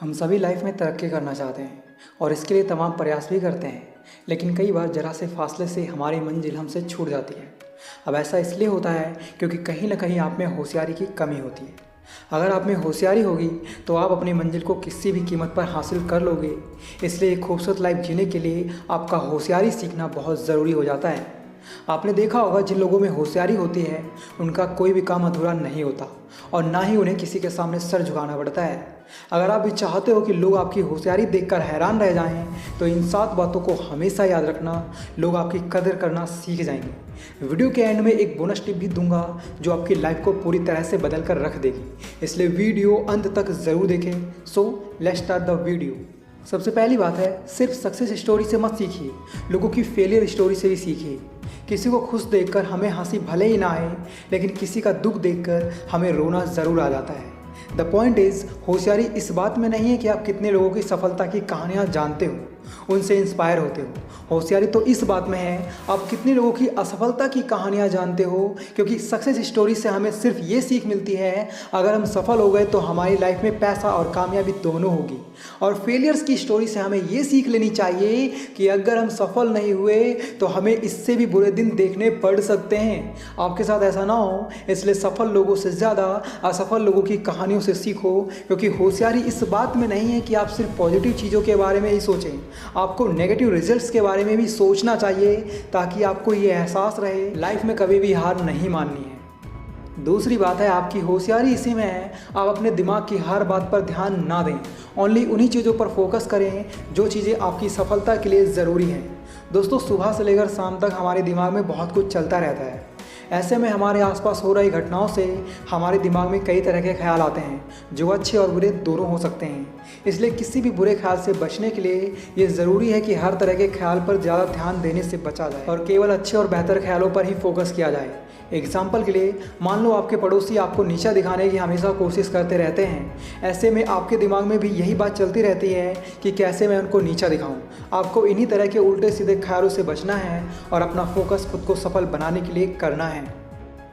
हम सभी लाइफ में तरक्की करना चाहते हैं और इसके लिए तमाम प्रयास भी करते हैं, लेकिन कई बार ज़रा से फासले से हमारी मंजिल हमसे छूट जाती है। अब ऐसा इसलिए होता है क्योंकि कहीं ना कहीं आप में होशियारी की कमी होती है। अगर आप में होशियारी होगी तो आप अपनी मंजिल को किसी भी कीमत पर हासिल कर लोगे। इसलिए एक खूबसूरत लाइफ जीने के लिए आपका होशियारी सीखना बहुत ज़रूरी हो जाता है। आपने देखा होगा जिन लोगों में होशियारी होती है उनका कोई भी काम अधूरा नहीं होता और ना ही उन्हें किसी के सामने सर झुकाना पड़ता है। अगर आप भी चाहते हो कि लोग आपकी होशियारी देखकर हैरान रह जाएं, तो इन 7 बातों को हमेशा याद रखना। लोग आपकी कदर करना सीख जाएंगे। वीडियो के एंड में एक बोनस टिप भी दूंगा जो आपकी लाइफ को पूरी तरह से बदल कर रख देगी, इसलिए वीडियो अंत तक ज़रूर देखें। So let's start the video. सबसे पहली बात है, सिर्फ सक्सेस स्टोरी से मत सीखिए, लोगों की फेलियर स्टोरी से भी सीखिए। किसी को खुश देखकर हमें हंसी भले ही ना आए, लेकिन किसी का दुख देखकर हमें रोना ज़रूर आ जाता है। द पॉइंट इज़, होशियारी इस बात में नहीं है कि आप कितने लोगों की सफलता की कहानियाँ जानते हो, उनसे इंस्पायर होते हो। होशियारी तो इस बात में है आप कितने लोगों की असफलता की कहानियाँ जानते हो, क्योंकि सक्सेस स्टोरी से हमें सिर्फ ये सीख मिलती है अगर हम सफल हो गए तो हमारी लाइफ में पैसा और कामयाबी दोनों होगी, और फेलियर्स की स्टोरी से हमें ये सीख लेनी चाहिए कि अगर हम सफल नहीं हुए तो हमें इससे भी बुरे दिन देखने पड़ सकते हैं। आपके साथ ऐसा ना हो, इसलिए सफल लोगों से ज़्यादा असफल लोगों की कहानियों से सीखो, क्योंकि होशियारी इस बात में नहीं है कि आप सिर्फ पॉजिटिव चीज़ों के बारे में ही सोचें, आपको नेगेटिव रिजल्ट्स के बारे में भी सोचना चाहिए, ताकि आपको ये एहसास रहे लाइफ में कभी भी हार नहीं माननी है। दूसरी बात है, आपकी होशियारी इसी में है आप अपने दिमाग की हर बात पर ध्यान ना दें, ओनली उन्हीं चीज़ों पर फोकस करें जो चीज़ें आपकी सफलता के लिए ज़रूरी हैं। दोस्तों, सुबह से लेकर शाम तक हमारे दिमाग में बहुत कुछ चलता रहता है। ऐसे में हमारे आसपास हो रही घटनाओं से हमारे दिमाग में कई तरह के ख्याल आते हैं जो अच्छे और बुरे दोनों हो सकते हैं। इसलिए किसी भी बुरे ख्याल से बचने के लिए ये ज़रूरी है कि हर तरह के ख्याल पर ज़्यादा ध्यान देने से बचा जाए और केवल अच्छे और बेहतर ख्यालों पर ही फोकस किया जाए। एग्जाम्पल के लिए, मान लो आपके पड़ोसी आपको नीचा दिखाने की हमेशा कोशिश करते रहते हैं। ऐसे में आपके दिमाग में भी यही बात चलती रहती है कि कैसे मैं उनको नीचा दिखाऊं। आपको इन्हीं तरह के उल्टे सीधे ख्यालों से बचना है और अपना फोकस खुद को सफल बनाने के लिए करना है।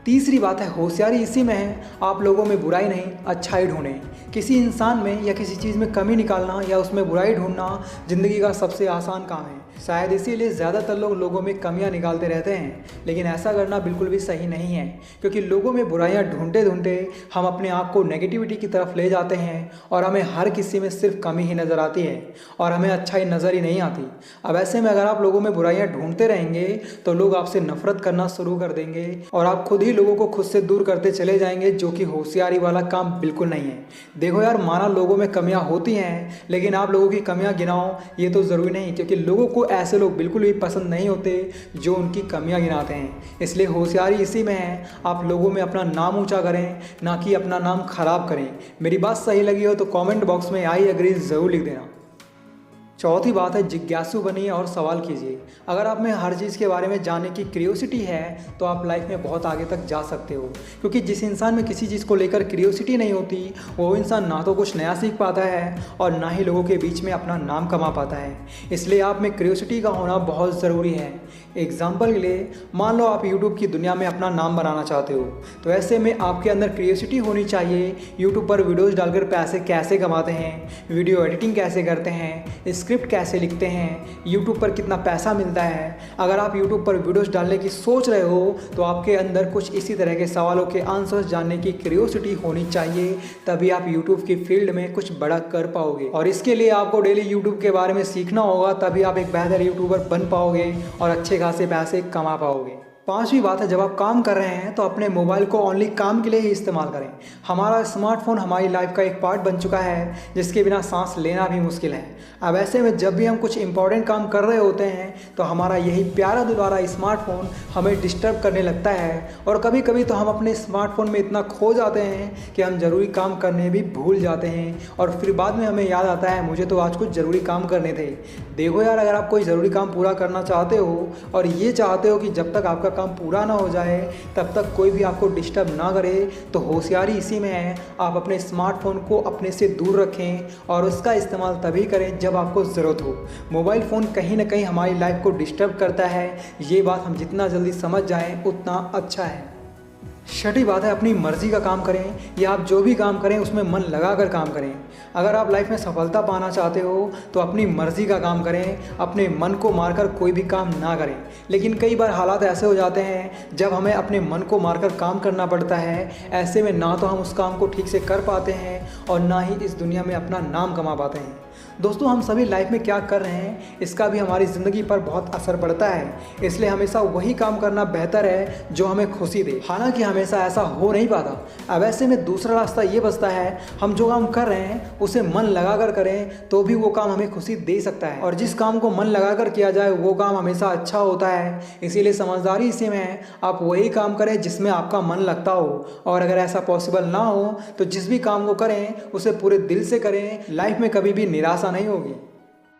तीसरी बात है, होशियारी इसी में है आप लोगों में बुराई नहीं अच्छाई ढूंढें। किसी इंसान में या किसी चीज़ में कमी निकालना या उसमें बुराई ढूंढना ज़िंदगी का सबसे आसान काम है। शायद इसीलिए ज़्यादातर लोग लोगों में कमियां निकालते रहते हैं, लेकिन ऐसा करना बिल्कुल भी सही नहीं है, क्योंकि लोगों में बुराइयां ढूंढते ढूंढते हम अपने आप को नेगेटिविटी की तरफ ले जाते हैं और हमें हर किसी में सिर्फ कमी ही नज़र आती है और हमें अच्छाई नज़र ही नहीं आती। अब ऐसे में अगर आप लोगों में बुराइयां ढूंढते रहेंगे तो लोग आपसे नफरत करना शुरू कर देंगे और आप खुद ही लोगों को खुद से दूर करते चले जाएंगे, जो कि होशियारी वाला काम बिल्कुल नहीं है। देखो यार, माना लोगों में कमियां होती हैं, लेकिन आप लोगों की कमियां गिनाओ ये तो ज़रूरी नहीं, क्योंकि लोगों को ऐसे लोग बिल्कुल भी पसंद नहीं होते जो उनकी कमियां गिनाते हैं। इसलिए होशियारी इसी में है आप लोगों में अपना नाम ऊंचा करें, ना कि अपना नाम खराब करें। मेरी बात सही लगी हो तो कमेंट बॉक्स में आई एग्री ज़रूर लिख देना। चौथी बात है, जिज्ञासु बनिए और सवाल कीजिए। अगर आप में हर चीज़ के बारे में जानने की क्यूरियोसिटी है तो आप लाइफ में बहुत आगे तक जा सकते हो, क्योंकि जिस इंसान में किसी चीज़ को लेकर क्यूरियोसिटी नहीं होती वो इंसान ना तो कुछ नया सीख पाता है और ना ही लोगों के बीच में अपना नाम कमा पाता है। इसलिए आप में क्यूरियोसिटी का होना बहुत ज़रूरी है। एग्जाम्पल के लिए, मान लो आप यूट्यूब की दुनिया में अपना नाम बनाना चाहते हो, तो ऐसे में आपके अंदर क्यूरियोसिटी होनी चाहिए यूट्यूब पर वीडियोज़ डालकर पैसे कैसे कमाते हैं, वीडियो एडिटिंग कैसे करते हैं, स्क्रिप्ट कैसे लिखते हैं, यूट्यूब पर कितना पैसा मिलता है। अगर आप यूट्यूब पर वीडियोस डालने की सोच रहे हो तो आपके अंदर कुछ इसी तरह के सवालों के आंसर्स जानने की क्यूरियोसिटी होनी चाहिए, तभी आप यूट्यूब की फील्ड में कुछ बड़ा कर पाओगे। और इसके लिए आपको डेली यूट्यूब के बारे में सीखना होगा, तभी आप एक बेहतर यूट्यूबर बन पाओगे और अच्छे खासे पैसे कमा पाओगे। पांचवी बात है, जब आप काम कर रहे हैं तो अपने मोबाइल को ओनली काम के लिए ही इस्तेमाल करें। हमारा स्मार्टफोन हमारी लाइफ का एक पार्ट बन चुका है जिसके बिना सांस लेना भी मुश्किल है। अब ऐसे में जब भी हम कुछ इंपॉर्टेंट काम कर रहे होते हैं तो हमारा यही प्यारा दुलारा स्मार्टफोन हमें डिस्टर्ब करने लगता है, और कभी कभी तो हम अपने स्मार्टफोन में इतना खो जाते हैं कि हम ज़रूरी काम करने भी भूल जाते हैं, और फिर बाद में हमें याद आता है मुझे तो आज कुछ ज़रूरी काम करने थे। देखो यार, अगर आप कोई ज़रूरी काम पूरा करना चाहते हो और ये चाहते हो कि जब तक आपका काम पूरा ना हो जाए तब तक कोई भी आपको डिस्टर्ब ना करे, तो होशियारी इसी में है आप अपने स्मार्टफोन को अपने से दूर रखें और उसका इस्तेमाल तभी करें जब आपको ज़रूरत हो। मोबाइल फ़ोन कहीं ना कहीं हमारी लाइफ को डिस्टर्ब करता है, ये बात हम जितना जल्दी समझ जाएं उतना अच्छा है। छठी बात है, अपनी मर्जी का काम करें या आप जो भी काम करें उसमें मन लगा कर काम करें। अगर आप लाइफ में सफलता पाना चाहते हो तो अपनी मर्जी का काम करें, अपने मन को मारकर कोई भी काम ना करें। लेकिन कई बार हालात ऐसे हो जाते हैं जब हमें अपने मन को मारकर काम करना पड़ता है। ऐसे में ना तो हम उस काम को ठीक से कर पाते हैं और ना ही इस दुनिया में अपना नाम कमा पाते हैं। दोस्तों, हम सभी लाइफ में क्या कर रहे हैं इसका भी हमारी ज़िंदगी पर बहुत असर पड़ता है, इसलिए हमेशा वही काम करना बेहतर है जो हमें खुशी दे। हालांकि हमेशा ऐसा हो नहीं पाता। अब ऐसे में दूसरा रास्ता ये बचता है, हम जो काम कर रहे हैं उसे मन लगा कर करें तो भी वो काम हमें खुशी दे सकता है। और जिस काम को मन लगा कर किया जाए वो काम हमेशा अच्छा होता है। इसीलिए समझदारी इसी में है, आप वही काम करें जिसमें आपका मन लगता हो। और अगर ऐसा पॉसिबल ना हो तो जिस भी काम को करें उसे पूरे दिल से करें। लाइफ में कभी भी निराशा नहीं होगी।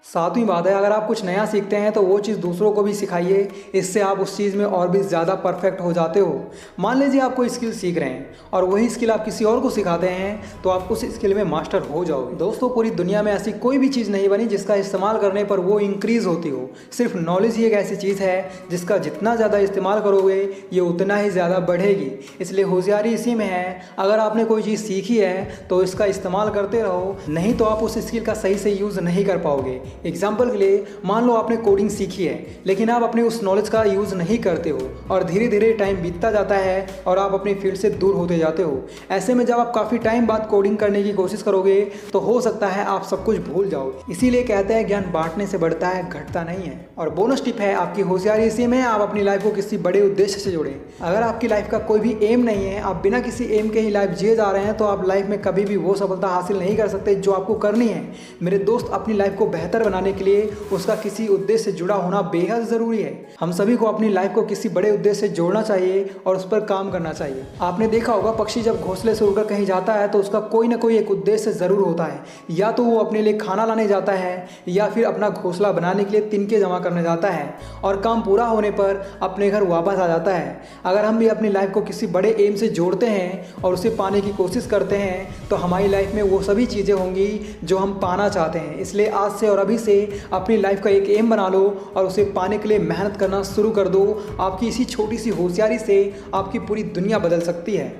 सातवीं बात है, अगर आप कुछ नया सीखते हैं तो वो चीज़ दूसरों को भी सिखाइए, इससे आप उस चीज़ में और भी ज़्यादा परफेक्ट हो जाते हो। मान लीजिए आप कोई स्किल सीख रहे हैं और वही स्किल आप किसी और को सिखाते हैं तो आप उस स्किल में मास्टर हो जाओगे। दोस्तों, पूरी दुनिया में ऐसी कोई भी चीज़ नहीं बनी जिसका इस्तेमाल करने पर वो इंक्रीज़ होती हो। सिर्फ नॉलेज ही एक ऐसी चीज़ है जिसका जितना ज़्यादा इस्तेमाल करोगे ये उतना ही ज़्यादा बढ़ेगी। इसलिए होशियारी इसी में है, अगर आपने कोई चीज़ सीखी है तो इसका इस्तेमाल करते रहो, नहीं तो आप उस स्किल का सही से यूज़ नहीं कर पाओगे। एग्जाम्पल के लिए मान लो आपने कोडिंग सीखी है लेकिन आप अपने उस नॉलेज का यूज़ नहीं करते हो और धीरे धीरे टाइम बीतता जाता है और आप अपनी फील्ड से दूर होते जाते हो। ऐसे में जब आप काफ़ी टाइम बाद कोडिंग करने की कोशिश करोगे तो हो सकता है आप सब कुछ भूल जाओ। इसीलिए कहते हैं ज्ञान बांटने से बढ़ता है, घटता नहीं है। और बोनस टिप है, आपकी होशियारी इसी में आप अपनी लाइफ को किसी बड़े उद्देश्य से जोड़ें। अगर आपकी लाइफ का कोई भी एम नहीं है, आप बिना किसी एम के ही लाइफ जिए जा रहे हैं तो आप लाइफ में कभी भी वो सफलता हासिल नहीं कर सकते जो आपको करनी है। मेरे दोस्त, अपनी लाइफ को बेहतर बनाने के लिए उसका किसी उद्देश्य से जुड़ा होना बेहद ज़रूरी है। हम सभी को अपनी लाइफ को किसी बड़े उद्देश्य से जोड़ना चाहिए और उस पर काम करना चाहिए। आपने देखा होगा, पक्षी जब घोंसले से उड़कर कहीं जाता है तो उसका कोई ना कोई एक उद्देश्य ज़रूर होता है। या तो वो अपने लिए खाना लाने जाता है या फिर अपना घोंसला बनाने के लिए तिनके जमा करने जाता है और काम पूरा होने पर अपने घर वापस आ जाता है। अगर हम भी अपनी लाइफ को किसी बड़े एम से जोड़ते हैं और उसे पाने की कोशिश करते हैं तो हमारी लाइफ में वो सभी चीज़ें होंगी जो हम पाना चाहते हैं। इसलिए आज से और अभी से अपनी लाइफ का एक एम बना लो और उसे पाने के लिए मेहनत करना शुरू कर दो। आपकी इसी छोटी सी होशियारी से आपकी पूरी दुनिया बदल सकती है।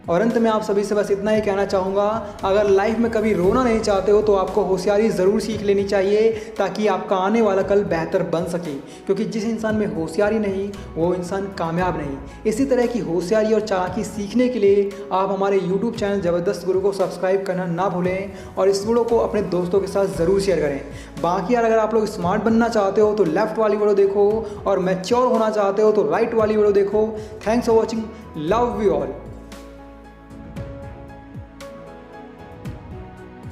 और अंत में आप सभी से बस इतना ही कहना चाहूँगा, अगर लाइफ में कभी रोना नहीं चाहते हो तो आपको होशियारी ज़रूर सीख लेनी चाहिए ताकि आपका आने वाला कल बेहतर बन सके। क्योंकि जिस इंसान में होशियारी नहीं वो इंसान कामयाब नहीं। इसी तरह की होशियारी और चालाकी सीखने के लिए आप हमारे यूट्यूब चैनल ज़बरदस्त गुरु को सब्सक्राइब करना ना भूलें और इस वीडियो को अपने दोस्तों के साथ ज़रूर शेयर करें। बाकी यार, अगर आप लोग स्मार्ट बनना चाहते हो तो लेफ्ट वाली वीडियो देखो और मैच्योर होना चाहते हो तो राइट वाली वीडियो देखो। Thanks for watching, love you all.